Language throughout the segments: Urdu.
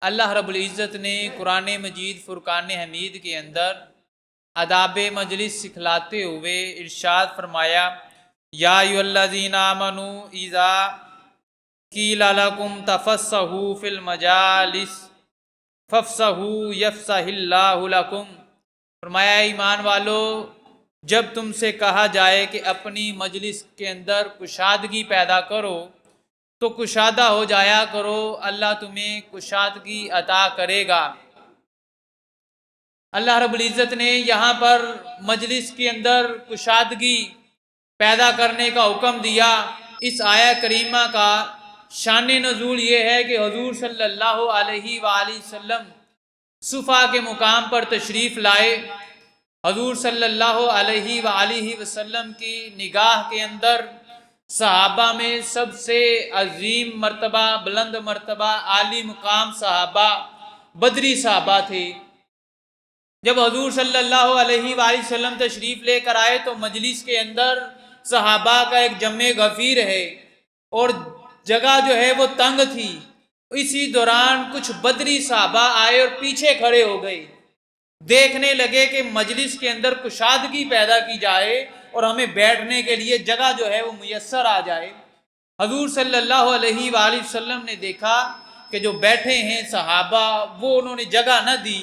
اللہ رب العزت نے قرآن مجید فرقان حمید کے اندر آداب مجلس سکھلاتے ہوئے ارشاد فرمایا، یا ایھا الذین آمنوا اذا قیل لکم تفصحوا فی المجالس فافصحوا یفصح اللہ لکم۔ فرمایا ایمان والو، جب تم سے کہا جائے کہ اپنی مجلس کے اندر کشادگی پیدا کرو تو کشادہ ہو جایا کرو، اللہ تمہیں کشادگی عطا کرے گا۔ اللہ رب العزت نے یہاں پر مجلس کے اندر کشادگی پیدا کرنے کا حکم دیا۔ اس آیہ کریمہ کا شان نزول یہ ہے کہ حضور صلی اللہ علیہ وآلہ وسلم صفا کے مقام پر تشریف لائے۔ حضور صلی اللہ علیہ وآلہ وسلم کی نگاہ کے اندر صحابہ میں سب سے عظیم مرتبہ، بلند مرتبہ، عالی مقام صحابہ بدری صحابہ تھے۔ جب حضور صلی اللہ علیہ وآلہ وسلم تشریف لے کر آئے تو مجلس کے اندر صحابہ کا ایک جمع غفیر ہے اور جگہ جو ہے وہ تنگ تھی۔ اسی دوران کچھ بدری صحابہ آئے اور پیچھے کھڑے ہو گئے، دیکھنے لگے کہ مجلس کے اندر کشادگی پیدا کی جائے اور ہمیں بیٹھنے کے لیے جگہ جو ہے وہ میسر آ جائے۔ حضور صلی اللہ علیہ وآلہ وسلم نے دیکھا کہ جو بیٹھے ہیں صحابہ وہ انہوں نے جگہ نہ دی،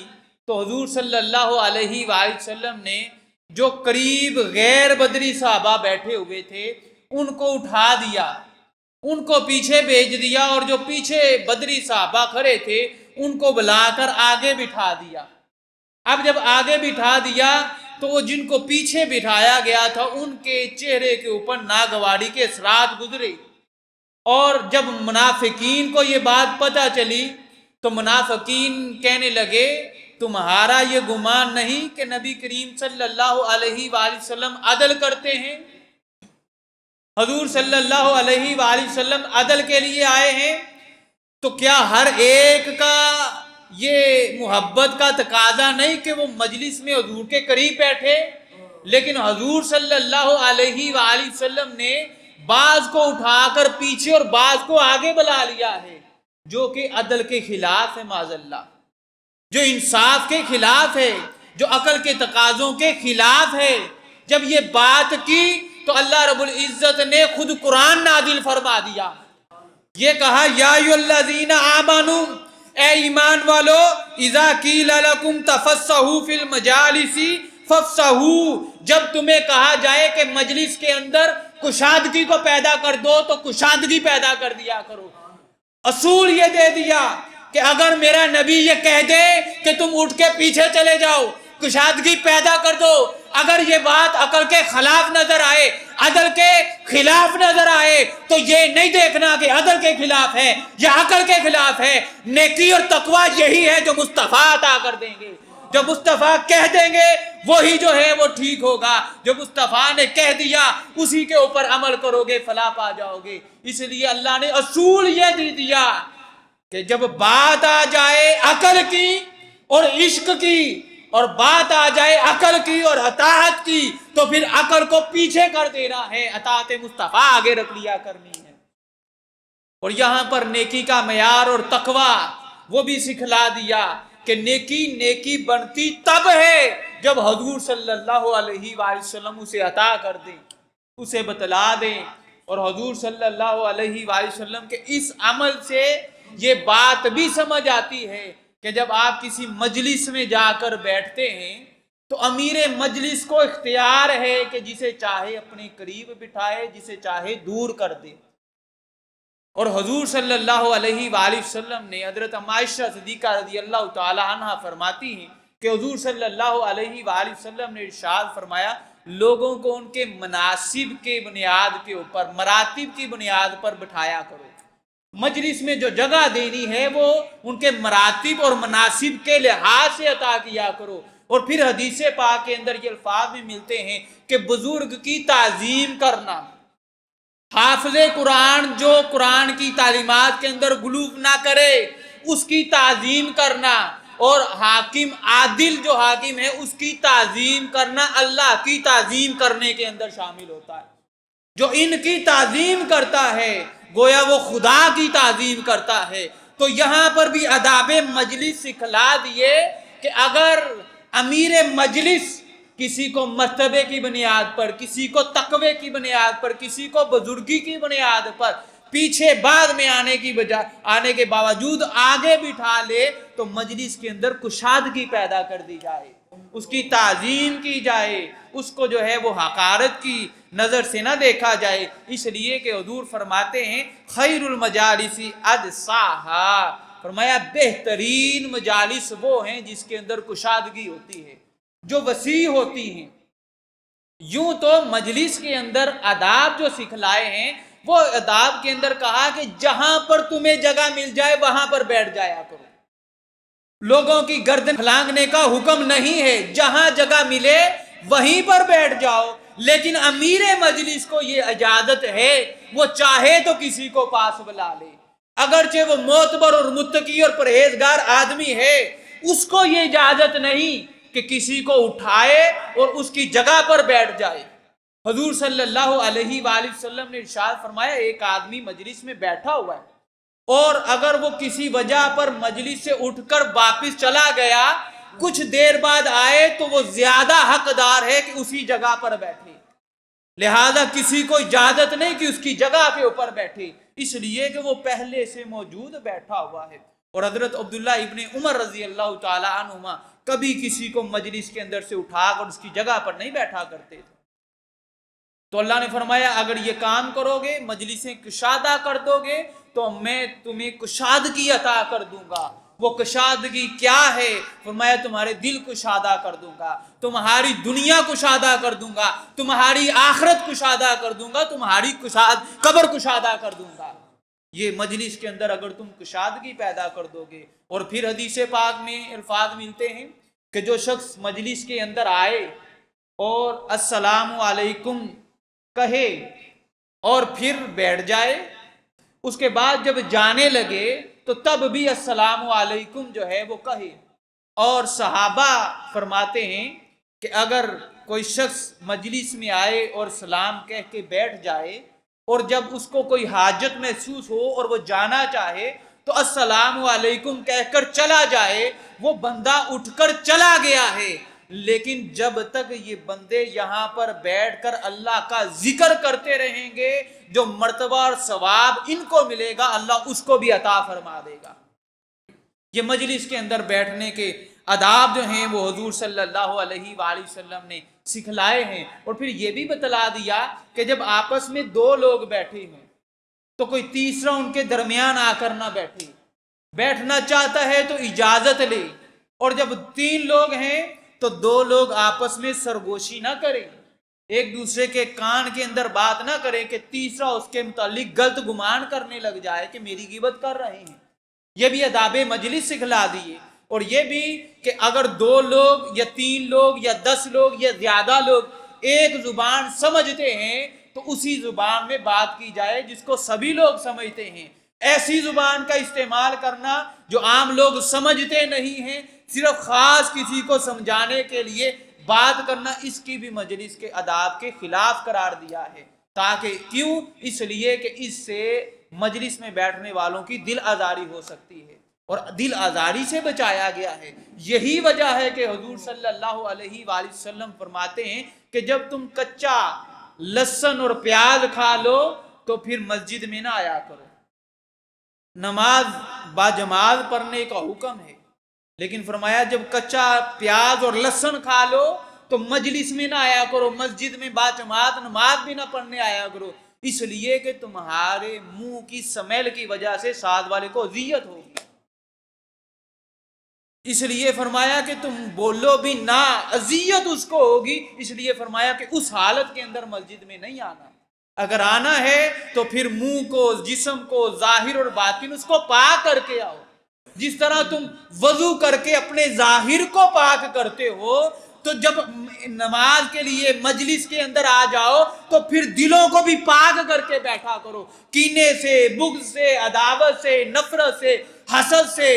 تو حضور صلی اللہ علیہ وآلہ وسلم نے جو قریب غیر بدری صحابہ بیٹھے ہوئے تھے ان کو اٹھا دیا، ان کو پیچھے بھیج دیا، اور جو پیچھے بدری صحابہ کھڑے تھے ان کو بلا کر آگے بٹھا دیا۔ اب جب آگے بٹھا دیا تو وہ جن کو پیچھے بٹھایا گیا تھا ان کے چہرے کے اوپر ناگواری کے اثرات گزرے، اور جب منافقین کو یہ بات پتہ چلی تو منافقین کہنے لگے، تمہارا یہ گمان نہیں کہ نبی کریم صلی اللہ علیہ وآلہ وسلم عدل کرتے ہیں؟ حضور صلی اللہ علیہ وآلہ وسلم عدل کے لیے آئے ہیں، تو کیا ہر ایک کا یہ محبت کا تقاضا نہیں کہ وہ مجلس میں حضور کے قریب بیٹھے؟ لیکن حضور صلی اللہ علیہ وآلہ وسلم نے بعض کو اٹھا کر پیچھے اور بعض کو آگے بلا لیا ہے، جو کہ عدل کے خلاف ہے، معاذ اللہ، جو انصاف کے خلاف ہے، جو عقل کے تقاضوں کے خلاف ہے۔ جب یہ بات کی تو اللہ رب العزت نے خود قرآن نازل فرما دیا، یہ کہا، یا ایھا الذین آمنوا، اے ایمان والو، اذا قیل لکم تفصحوا فی المجالس فافصحوا، جب تمہیں کہا جائے کہ مجلس کے اندر کشادگی کو پیدا کر دو تو کشادگی پیدا کر دیا کرو۔ اصول یہ دے دیا کہ اگر میرا نبی یہ کہہ دے کہ تم اٹھ کے پیچھے چلے جاؤ، کشادگی پیدا کر دو، اگر یہ بات عقل کے خلاف نظر آئے، عدل کے خلاف نظر آئے، تو یہ نہیں دیکھنا کہ عدل کے خلاف ہے یا عقل کے خلاف ہے۔ نیکی اور تقویٰ یہی ہے جو مصطفیٰ عطا کر دیں گے، جو مصطفیٰ کہہ دیں گے وہی جو ہے وہ ٹھیک ہوگا، جو مصطفیٰ نے کہہ دیا اسی کے اوپر عمل کرو گے فلاح پا جاؤ گے۔ اس لیے اللہ نے اصول یہ دے دیا کہ جب بات آ جائے عقل کی اور عشق کی، اور بات آ جائے عقل کی اور اطاعت کی، تو پھر عقل کو پیچھے کر دینا ہے، اطاعت مصطفیٰ آگے رکھ لیا کرنی ہے۔ اور یہاں پر نیکی کا معیار اور تقویٰ وہ بھی سکھلا دیا کہ نیکی بنتی تب ہے جب حضور صلی اللہ علیہ وآلہ وسلم اسے عطا کر دیں، اسے بتلا دیں۔ اور حضور صلی اللہ علیہ وآلہ وسلم کے اس عمل سے یہ بات بھی سمجھ آتی ہے کہ جب آپ کسی مجلس میں جا کر بیٹھتے ہیں تو امیر مجلس کو اختیار ہے کہ جسے چاہے اپنے قریب بٹھائے، جسے چاہے دور کر دے۔ اور حضور صلی اللہ علیہ وآلہ وسلم نے، حضرت عائشہ صدیقہ رضی اللہ تعالی عنہ فرماتی ہیں کہ حضور صلی اللہ علیہ وآلہ وسلم نے ارشاد فرمایا، لوگوں کو ان کے مناسب کے بنیاد کے اوپر، مراتب کی بنیاد پر بٹھایا کرو۔ مجلس میں جو جگہ دینی ہے وہ ان کے مراتب اور مناسب کے لحاظ سے عطا کیا کرو۔ اور پھر حدیث پاک کے اندر یہ الفاظ بھی ملتے ہیں کہ بزرگ کی تعظیم کرنا، حافظ قرآن جو قرآن کی تعلیمات کے اندر غلو نہ کرے اس کی تعظیم کرنا، اور حاکم عادل جو حاکم ہے اس کی تعظیم کرنا اللہ کی تعظیم کرنے کے اندر شامل ہوتا ہے۔ جو ان کی تعظیم کرتا ہے گویا وہ خدا کی تعظیم کرتا ہے۔ تو یہاں پر بھی آداب مجلس سکھلا دیے کہ اگر امیر مجلس کسی کو مرتبے کی بنیاد پر، کسی کو تقوی کی بنیاد پر، کسی کو بزرگی کی بنیاد پر پیچھے بعد میں آنے کے باوجود آگے بٹھا لے تو مجلس کے اندر کشادگی پیدا کر دی جائے، اس کی تعظیم کی جائے، اس کو جو ہے وہ حقارت کی نظر سے نہ دیکھا جائے۔ اس لیے کہ حضور فرماتے ہیں خیر المجالس ادساہا، فرمایا بہترین مجالس وہ ہیں جس کے اندر کشادگی ہوتی ہے، جو وسیع ہوتی ہیں۔ یوں تو مجلس کے اندر آداب جو سکھلائے ہیں، وہ آداب کے اندر کہا کہ جہاں پر تمہیں جگہ مل جائے وہاں پر بیٹھ جایا کرو، لوگوں کی گردن پھلانگنے کا حکم نہیں ہے، جہاں جگہ ملے وہیں پر بیٹھ جاؤ، لیکن امیر مجلس کو یہ اجازت ہے وہ چاہے تو کسی کو پاس بلا لے، اگرچہ وہ معتبر اور متقی اور پرہیزگار آدمی ہے، اس کو یہ اجازت نہیں کہ کسی کو اٹھائے اور اس کی جگہ پر بیٹھ جائے۔ حضور صلی اللہ علیہ وآلہ وسلم نے ارشاد فرمایا ایک آدمی مجلس میں بیٹھا ہوا ہے اور اگر وہ کسی وجہ پر مجلس سے اٹھ کر واپس چلا گیا، کچھ دیر بعد آئے تو وہ زیادہ حقدار ہے کہ اسی جگہ پر بیٹھے، لہذا کسی کو اجازت نہیں کہ اس کی جگہ کے اوپر بیٹھے، اس لیے کہ وہ پہلے سے موجود بیٹھا ہوا ہے۔ اور حضرت عبداللہ ابن عمر رضی اللہ تعالی عنہما کبھی کسی کو مجلس کے اندر سے اٹھا کر اس کی جگہ پر نہیں بیٹھا کرتے تھے۔ تو اللہ نے فرمایا اگر یہ کام کرو گے، مجلسیں کشادہ کر دو گے تو میں تمہیں کشادگی عطا کر دوں گا۔ وہ کشادگی کیا ہے؟ فرمایا تمہارے دل کشادہ کر دوں گا، تمہاری دنیا کشادہ کر دوں گا، تمہاری آخرت کشادہ کر دوں گا، تمہاری قبر کشادہ کر دوں گا۔ یہ مجلس کے اندر اگر تم کشادگی پیدا کر دو گے۔ اور پھر حدیث پاک میں الفاظ ملتے ہیں کہ جو شخص مجلس کے اندر آئے اور السلام علیکم کہے اور پھر بیٹھ جائے، اس کے بعد جب جانے لگے تو تب بھی السلام علیکم جو ہے وہ کہے۔ اور صحابہ فرماتے ہیں کہ اگر کوئی شخص مجلس میں آئے اور سلام کہہ کے بیٹھ جائے اور جب اس کو کوئی حاجت محسوس ہو اور وہ جانا چاہے تو السلام علیکم کہہ کر چلا جائے، وہ بندہ اٹھ کر چلا گیا ہے، لیکن جب تک یہ بندے یہاں پر بیٹھ کر اللہ کا ذکر کرتے رہیں گے، جو مرتبہ اور ثواب ان کو ملے گا اللہ اس کو بھی عطا فرما دے گا۔ یہ مجلس کے اندر بیٹھنے کے آداب جو ہیں وہ حضور صلی اللہ علیہ وآلہ وسلم نے سکھلائے ہیں۔ اور پھر یہ بھی بتلا دیا کہ جب آپس میں دو لوگ بیٹھے ہیں تو کوئی تیسرا ان کے درمیان آ کر نہ بیٹھے، بیٹھنا چاہتا ہے تو اجازت لے، اور جب تین لوگ ہیں تو دو لوگ آپس میں سرگوشی نہ کریں، ایک دوسرے کے کان کے اندر بات نہ کریں کہ تیسرا اس کے متعلق غلط گمان کرنے لگ جائے کہ میری غیبت کر رہے ہیں۔ یہ بھی آداب مجلس سکھلا دیے۔ اور یہ بھی کہ اگر دو لوگ یا تین لوگ یا 10 لوگ یا زیادہ لوگ ایک زبان سمجھتے ہیں تو اسی زبان میں بات کی جائے جس کو سبھی لوگ سمجھتے ہیں۔ ایسی زبان کا استعمال کرنا جو عام لوگ سمجھتے نہیں ہیں، صرف خاص کسی کو سمجھانے کے لیے بات کرنا، اس کی بھی مجلس کے آداب کے خلاف قرار دیا ہے۔ تاکہ کیوں؟ اس لیے کہ اس سے مجلس میں بیٹھنے والوں کی دل آزاری ہو سکتی ہے، اور دل آزاری سے بچایا گیا ہے۔ یہی وجہ ہے کہ حضور صلی اللہ علیہ وآلہ وسلم فرماتے ہیں کہ جب تم کچا لہسن اور پیاز کھا لو تو پھر مسجد میں نہ آیا کرو۔ نماز باجماعت پڑھنے کا حکم ہے، لیکن فرمایا جب کچا پیاز اور لہسن کھا لو تو مجلس میں نہ آیا کرو، مسجد میں باجماعت نماز بھی نہ پڑھنے آیا کرو، اس لیے کہ تمہارے منہ کی سمیل کی وجہ سے ساتھ والے کو اذیت ہوگی۔ اس لیے فرمایا کہ تم بولو بھی نہ، اذیت اس کو ہوگی، اس لیے فرمایا کہ اس حالت کے اندر مسجد میں نہیں آنا۔ اگر آنا ہے تو پھر منہ کو، جسم کو، ظاہر اور باطن اس کو پاک کر کے آؤ۔ جس طرح تم وضو کر کے اپنے ظاہر کو پاک کرتے ہو، تو جب نماز کے لیے مجلس کے اندر آ جاؤ تو پھر دلوں کو بھی پاک کر کے بیٹھا کرو، کینے سے، بغض سے، عداوت سے، نفرت سے، حسد سے،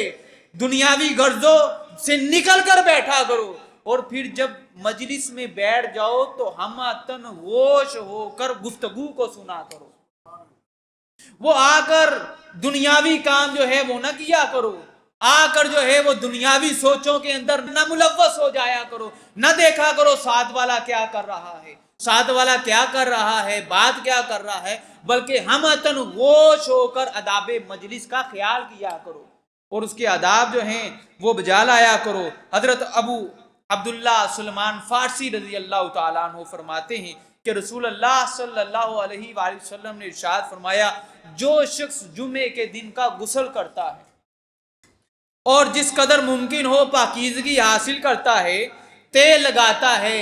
دنیاوی غرضوں سے نکل کر بیٹھا کرو۔ اور پھر جب مجلس میں بیٹھ جاؤ تو ہمہ تن ہوش ہو کر گفتگو کو سنا کرو۔ وہ آ کر دنیاوی کام جو ہے وہ نہ کیا کرو، آ کر جو ہے وہ دنیاوی سوچوں کے اندر نہ ملوث ہو جایا کرو، نہ دیکھا کرو ساتھ والا کیا کر رہا ہے، ساتھ والا کیا کر رہا ہے، بات کیا کر رہا ہے، بلکہ ہمتن غوش ہو کر آداب مجلس کا خیال کیا کرو اور اس کے آداب جو ہیں وہ بجا لایا کرو۔ حضرت ابو عبداللہ سلمان فارسی رضی اللہ تعالیٰ عنہ فرماتے ہیں کہ رسول اللہ صلی اللہ علیہ وآلہ وسلم نے ارشاد فرمایا، جو شخص جمعے کے دن کا غسل کرتا ہے اور جس قدر ممکن ہو پاکیزگی حاصل کرتا ہے، تیل لگاتا ہے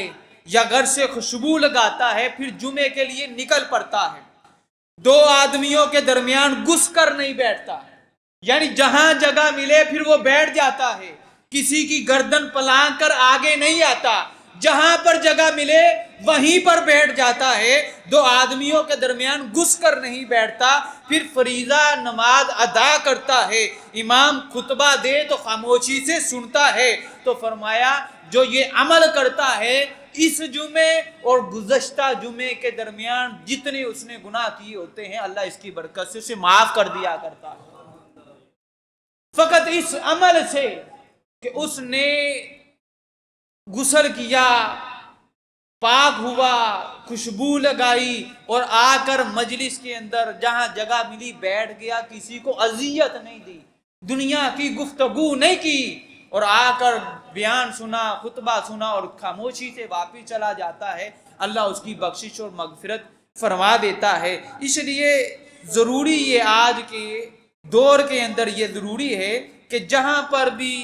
یا گھر سے خوشبو لگاتا ہے، پھر جمعے کے لیے نکل پڑتا ہے، دو آدمیوں کے درمیان گھس کر نہیں بیٹھتا، یعنی جہاں جگہ ملے پھر وہ بیٹھ جاتا ہے، کسی کی گردن پلانگ کر آگے نہیں آتا، جہاں پر جگہ ملے وہیں پر بیٹھ جاتا ہے، دو آدمیوں کے درمیان گھس کر نہیں بیٹھتا، پھر فریضہ نماز ادا کرتا ہے، امام خطبہ دے تو خاموشی سے سنتا ہے، تو فرمایا جو یہ عمل کرتا ہے اس جمعے اور گزشتہ جمعے کے درمیان جتنے اس نے گناہ کیے ہوتے ہیں اللہ اس کی برکت سے اسے معاف کر دیا کرتا ہے، فقط اس عمل سے کہ اس نے غسل کیا، پاک ہوا، خوشبو لگائی اور آ کر مجلس کے اندر جہاں جگہ ملی بیٹھ گیا، کسی کو اذیت نہیں دی، دنیا کی گفتگو نہیں کی اور آ کر بیان سنا، خطبہ سنا اور خاموشی سے واپس چلا جاتا ہے، اللہ اس کی بخشش اور مغفرت فرما دیتا ہے۔ اس لیے ضروری یہ آج کے دور کے اندر یہ ضروری ہے کہ جہاں پر بھی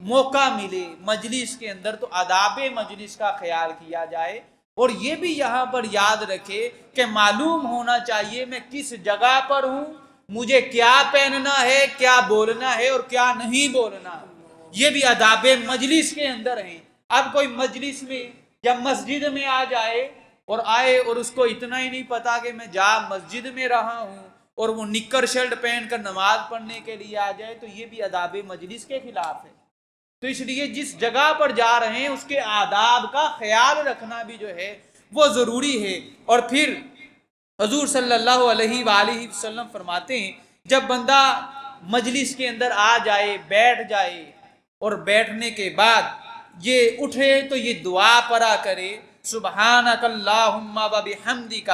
موقع ملے مجلس کے اندر تو آداب مجلس کا خیال کیا جائے، اور یہ بھی یہاں پر یاد رکھے کہ معلوم ہونا چاہیے میں کس جگہ پر ہوں، مجھے کیا پہننا ہے، کیا بولنا ہے اور کیا نہیں بولنا ہے، یہ بھی آداب مجلس کے اندر ہیں۔ اب کوئی مجلس میں یا مسجد میں آ جائے اور اس کو اتنا ہی نہیں پتا کہ میں مسجد میں رہا ہوں اور وہ نکر شرٹ پہن کر نماز پڑھنے کے لیے آ جائے، تو یہ بھی آداب مجلس کے خلاف ہے۔ تو اس لیے جس جگہ پر جا رہے ہیں اس کے آداب کا خیال رکھنا بھی جو ہے وہ ضروری ہے۔ اور پھر حضور صلی اللہ علیہ وآلہ وسلم فرماتے ہیں جب بندہ مجلس کے اندر آ جائے، بیٹھ جائے اور بیٹھنے کے بعد یہ اٹھے تو یہ دعا پڑھا کرے، سبحانک اللہم و بحمدک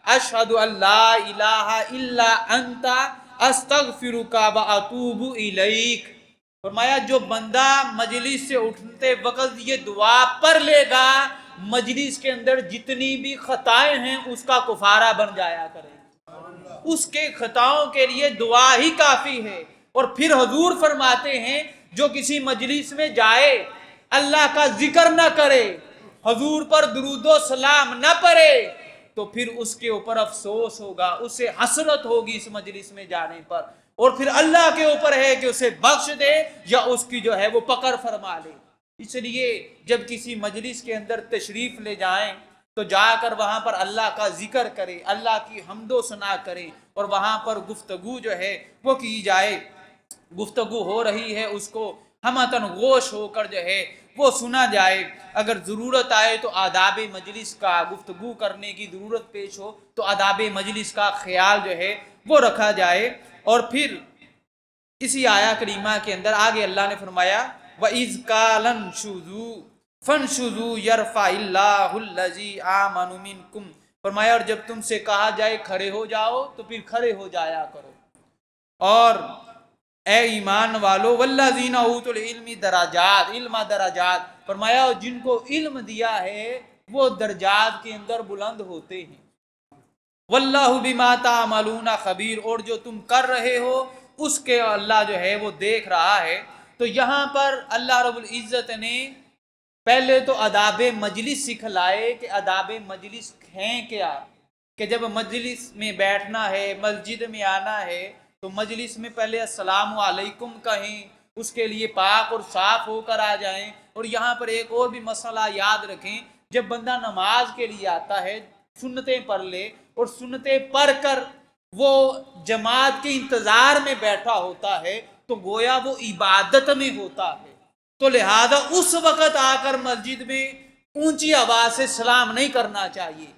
اشہد ان لا الہ الا انت استغفرک و اتوب الیک۔ فرمایا جو بندہ مجلس سے اٹھتے وقت یہ دعا پڑھ لے گا، مجلس کے اندر جتنی بھی خطائیں ہیں اس کا کفارہ بن جایا کرے، اس کے خطاؤں کے لیے دعا ہی کافی ہے۔ اور پھر حضور فرماتے ہیں جو کسی مجلس میں جائے اللہ کا ذکر نہ کرے، حضور پر درود و سلام نہ پڑھے، تو پھر اس کے اوپر افسوس ہوگا، اسے حسرت ہوگی اس مجلس میں جانے پر، اور پھر اللہ کے اوپر ہے کہ اسے بخش دے یا اس کی جو ہے وہ پکڑ فرما لے۔ اس لیے جب کسی مجلس کے اندر تشریف لے جائیں تو جا کر وہاں پر اللہ کا ذکر کرے، اللہ کی حمد و ثنا کرے اور وہاں پر گفتگو جو ہے وہ کی جائے، گفتگو ہو رہی ہے اس کو ہمتن غوش ہو کر جو ہے وہ سنا جائے، اگر ضرورت آئے تو آداب مجلس کا گفتگو کرنے کی ضرورت پیش ہو تو آداب مجلس کا خیال جو ہے وہ رکھا جائے۔ اور پھر اسی آیہ کریمہ کے اندر آگے اللہ نے فرمایا وَإِذْ قَالَ انشُزُوا فَانشُزُوا يَرْفَعِ اللَّهُ الَّذِينَ آمَنُوا مِنكُمْ، فرمایا اور جب تم سے کہا جائے کھڑے ہو جاؤ تو پھر کھڑے ہو جایا کرو، اور اے ایمان والو والذین اوتوا العلم درجات، علم درجات، فرمایا جن کو علم دیا ہے وہ درجات کے اندر بلند ہوتے ہیں، واللہ بما تعملون خبیر، اور جو تم کر رہے ہو اس کے اللہ جو ہے وہ دیکھ رہا ہے۔ تو یہاں پر اللہ رب العزت نے پہلے تو آداب مجلس سکھلائے کہ آداب مجلس ہیں کیا، کہ جب مجلس میں بیٹھنا ہے، مسجد میں آنا ہے تو مجلس میں پہلے السلام علیکم کہیں، اس کے لیے پاک اور صاف ہو کر آ جائیں۔ اور یہاں پر ایک اور بھی مسئلہ یاد رکھیں، جب بندہ نماز کے لیے آتا ہے سنتیں پڑھ لے اور سنتیں پڑھ کر وہ جماعت کے انتظار میں بیٹھا ہوتا ہے تو گویا وہ عبادت میں ہوتا ہے، تو لہذا اس وقت آ کر مسجد میں اونچی آواز سے سلام نہیں کرنا چاہیے،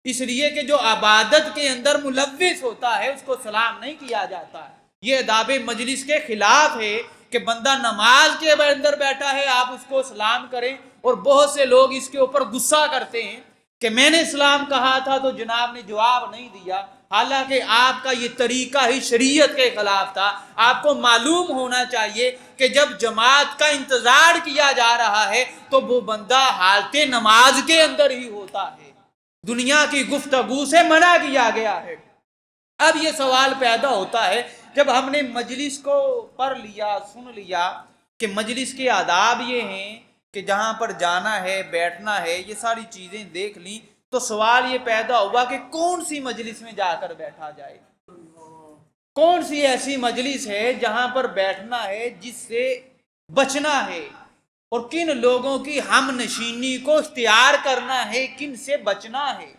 اس لیے کہ جو عبادت کے اندر ملوث ہوتا ہے اس کو سلام نہیں کیا جاتا ہے۔ یہ اداب مجلس کے خلاف ہے کہ بندہ نماز کے اندر بیٹھا ہے آپ اس کو سلام کریں، اور بہت سے لوگ اس کے اوپر غصہ کرتے ہیں کہ میں نے سلام کہا تھا تو جناب نے جواب نہیں دیا، حالانکہ آپ کا یہ طریقہ ہی شریعت کے خلاف تھا۔ آپ کو معلوم ہونا چاہیے کہ جب جماعت کا انتظار کیا جا رہا ہے تو وہ بندہ حالت نماز کے اندر ہی ہوتا ہے، دنیا کی گفتگو سے منع کیا گیا ہے۔ اب یہ سوال پیدا ہوتا ہے جب ہم نے مجلس کو پڑھ لیا، سن لیا کہ مجلس کے آداب یہ ہیں کہ جہاں پر جانا ہے، بیٹھنا ہے، یہ ساری چیزیں دیکھ لیں، تو سوال یہ پیدا ہوا کہ کون سی مجلس میں جا کر بیٹھا جائے، کون سی ایسی مجلس ہے جہاں پر بیٹھنا ہے، جس سے بچنا ہے، اور کن لوگوں کی ہم نشینی کو اختیار کرنا ہے، کن سے بچنا ہے۔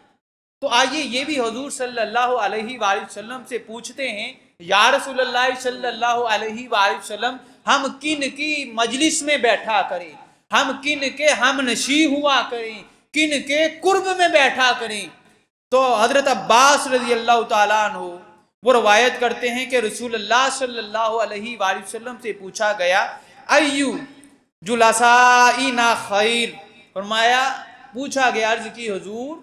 تو آئیے یہ بھی حضور صلی اللہ علیہ وآلہ وسلم سے پوچھتے ہیں، یا رسول اللہ صلی اللہ علیہ وآلہ وسلم، ہم کن کی مجلس میں بیٹھا کریں، ہم کن کے ہم نشیں ہوا کریں، کن کے قرب میں بیٹھا کریں؟ تو حضرت عباس رضی اللہ تعالیٰ عنہ وہ روایت کرتے ہیں کہ رسول اللہ صلی اللہ علیہ وآلہ وسلم سے پوچھا گیا، ایو جلسائنا خیر، فرمایا پوچھا گیا، عرض کی حضور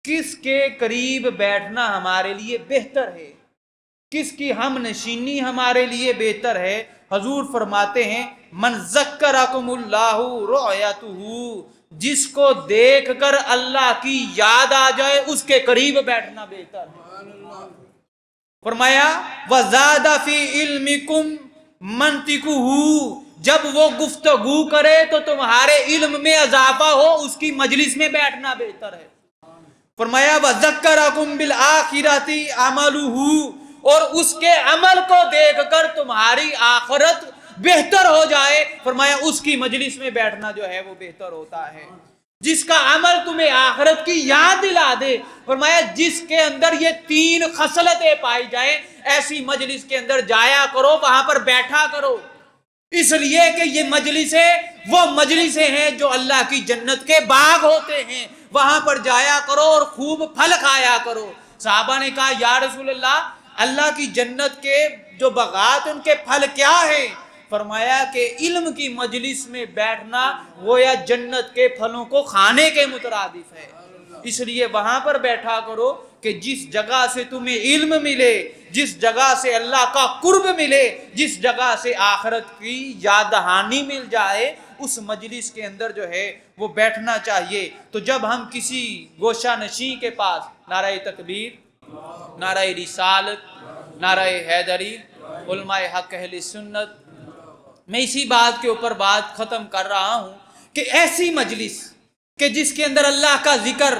کس کے قریب بیٹھنا ہمارے لیے بہتر ہے، کس کی ہم نشینی ہمارے لیے بہتر ہے؟ حضور فرماتے ہیں، من ذکرکم اللہ رؤیتہ، جس کو دیکھ کر اللہ کی یاد آ جائے اس کے قریب بیٹھنا بہتر ہے۔ فرمایا وزاد فی علمکم منطقہ، جب وہ گفتگو کرے تو تمہارے علم میں اضافہ ہو اس کی مجلس میں بیٹھنا بہتر ہے۔ فرمایا وذکرکم بالآخرۃ عملہ، اور اس کے عمل کو دیکھ کر تمہاری آخرت بہتر ہو جائے، فرمایا اس کی مجلس میں بیٹھنا جو ہے وہ بہتر ہوتا ہے۔ جس کا عمل تمہیں آخرت کی یاد دلا دے، فرمایا جس کے اندر یہ تین خصلتیں پائی جائیں، ایسی مجلس کے اندر جایا کرو، وہاں پر بیٹھا کرو، اس لیے کہ یہ مجلسیں وہ مجلسیں ہیں جو اللہ کی جنت کے باغ ہوتے ہیں، وہاں پر جایا کرو اور خوب پھل کھایا کرو۔ صحابہ نے کہا یا رسول اللہ کی جنت کے جو باغات ان کے پھل کیا ہیں؟ فرمایا کہ علم کی مجلس میں بیٹھنا گویا جنت کے پھلوں کو کھانے کے مترادف ہے، اس لیے وہاں پر بیٹھا کرو کہ جس جگہ سے تمہیں علم ملے، جس جگہ سے اللہ کا قرب ملے، جس جگہ سے آخرت کی یاد دہانی مل جائے، اس مجلس کے اندر جو ہے وہ بیٹھنا چاہیے۔ تو جب ہم کسی گوشہ نشین کے پاس نعرہ تکبیر، نعرہ رسالت، نعرہ حیدری، علماء حق اہل سنت، میں اسی بات کے اوپر بات ختم کر رہا ہوں کہ ایسی مجلس کہ جس کے اندر اللہ کا ذکر،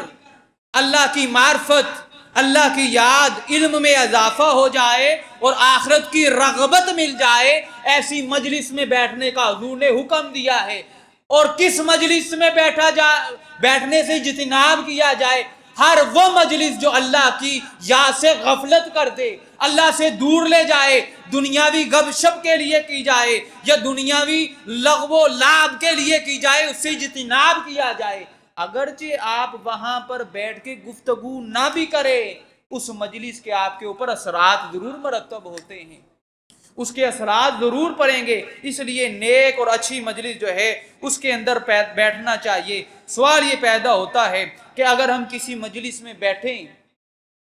اللہ کی معرفت، اللہ کی یاد، علم میں اضافہ ہو جائے اور آخرت کی رغبت مل جائے، ایسی مجلس میں بیٹھنے کا حضور نے حکم دیا ہے۔ اور کس مجلس میں بیٹھنے سے اجتناب کیا جائے؟ ہر وہ مجلس جو اللہ کی یاد سے غفلت کر دے، اللہ سے دور لے جائے، دنیاوی گپ شپ کے لیے کی جائے یا دنیاوی لغو و لعب کے لیے کی جائے، اس سے اجتناب کیا جائے۔ اگرچہ آپ وہاں پر بیٹھ کے گفتگو نہ بھی کریں، اس مجلس کے آپ کے اوپر اثرات ضرور مرتب ہوتے ہیں، اس کے اثرات ضرور پڑیں گے، اس لیے نیک اور اچھی مجلس جو ہے اس کے اندر بیٹھنا چاہیے۔ سوال یہ پیدا ہوتا ہے کہ اگر ہم کسی مجلس میں بیٹھیں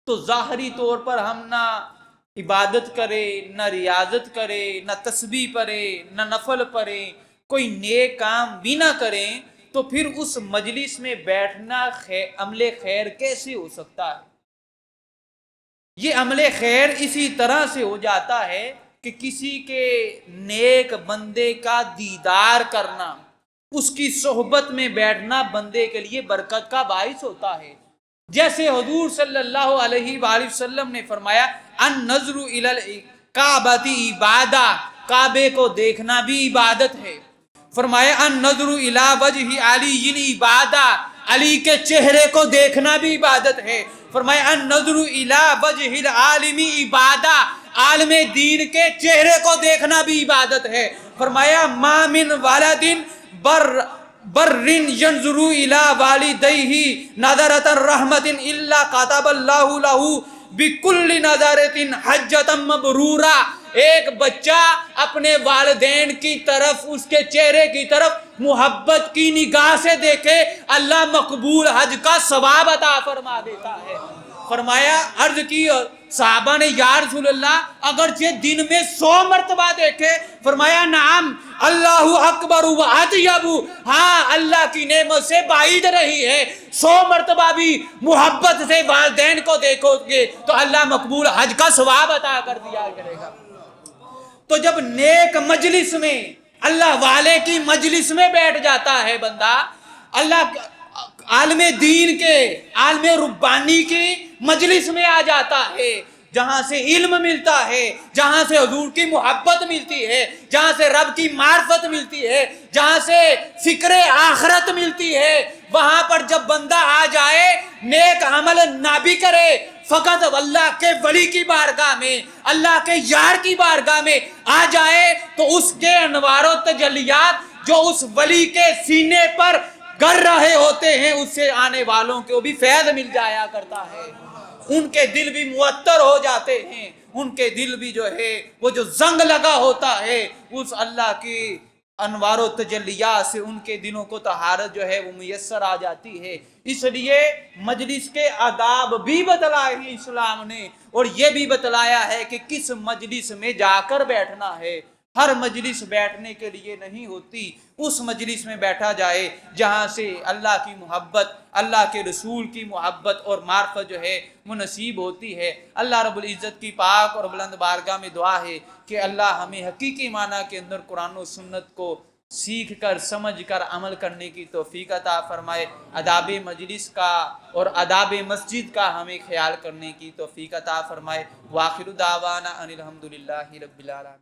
تو ظاہری طور پر ہم نہ عبادت کریں، نہ ریاضت کریں، نہ تسبیح پڑھیں، نہ نفل پڑھیں، کوئی نیک کام بھی نہ کریں، تو پھر اس مجلس میں بیٹھنا عمل خیر کیسے ہو سکتا ہے؟ یہ عمل خیر اسی طرح سے ہو جاتا ہے کہ کسی کے نیک بندے کا دیدار کرنا، اس کی صحبت میں بیٹھنا بندے کے لیے برکت کا باعث ہوتا ہے۔ جیسے حضور صلی اللہ علیہ وآلہ وسلم نے فرمایا النظر الی الکعبۃ عبادہ، کعبے کو دیکھنا بھی عبادت ہے۔ فرمایا النظر الی وجہ علی عبادہ، علی کے چہرے کو دیکھنا بھی عبادت ہے۔ فرمایا النظر الی وجہ العالم عبادہ، عالم دین کے چہرے کو دیکھنا بھی عبادت ہے۔ فرمایا ما من ولد بر برن ینظرو الی والدیہ نظرۃ الرحمۃ الا کتب اللہ لہ بکل نظرۃ حجۃ مبرورہ. ایک بچہ اپنے والدین کی طرف، اس کے چہرے کی طرف محبت کی نگاہ سے دیکھے، اللہ مقبول حج کا ثواب عطا فرما دیتا ہے. فرمایا، عرض کی صحابہ نے، یا رسول اللہ اگرچہ دن میں 100 مرتبہ دیکھے؟ فرمایا نعم اللہ اکبر و اطیب، ہاں اللہ کی نعمت سے بعید رہی ہے. 100 مرتبہ بھی محبت سے والدین کو دیکھو گے تو اللہ مقبول حج کا ثواب عطا کر دیا کرے گا. تو جب نیک مجلس میں، اللہ والے کی مجلس میں بیٹھ جاتا ہے بندہ، اللہ عالم دین کے، عالم ربانی کی مجلس میں آ جاتا ہے، جہاں سے علم ملتا ہے، جہاں سے حضور کی محبت ملتی ہے، جہاں سے رب کی معرفت ملتی ہے، جہاں سے فکر آخرت ملتی ہے، وہاں پر جب بندہ آ جائے، نیک عمل نہ بھی کرے، فقط اللہ کے ولی کی بارگاہ میں، اللہ کے یار کی بارگاہ میں آ جائے، تو اس کے انوار و تجلیات جو اس ولی کے سینے پر گر رہے ہوتے ہیں، اس سے آنے والوں کو بھی فیض مل جایا کرتا ہے. ان کے دل بھی معطر ہو جاتے ہیں، ان کے دل بھی جو ہے وہ جو زنگ لگا ہوتا ہے، اس اللہ کی انوار و تجلیات سے ان کے دلوں کو طہارت جو ہے وہ میسر آ جاتی ہے. اس لیے مجلس کے آداب بھی بتلائے ہیں اسلام نے، اور یہ بھی بتلایا ہے کہ کس مجلس میں جا کر بیٹھنا ہے. ہر مجلس بیٹھنے کے لیے نہیں ہوتی، اس مجلس میں بیٹھا جائے جہاں سے اللہ کی محبت، اللہ کے رسول کی محبت اور معرفت جو ہے وہ نصیب ہوتی ہے. اللہ رب العزت کی پاک اور بلند بارگاہ میں دعا ہے کہ اللہ ہمیں حقیقی معنی کے اندر قرآن و سنت کو سیکھ کر، سمجھ کر عمل کرنے کی توفیق عطا فرمائے. آداب مجلس کا اور آداب مسجد کا ہمیں خیال کرنے کی توفیق عطا فرمائے. وآخر دعوانا ان الحمدللہ رب العالمین.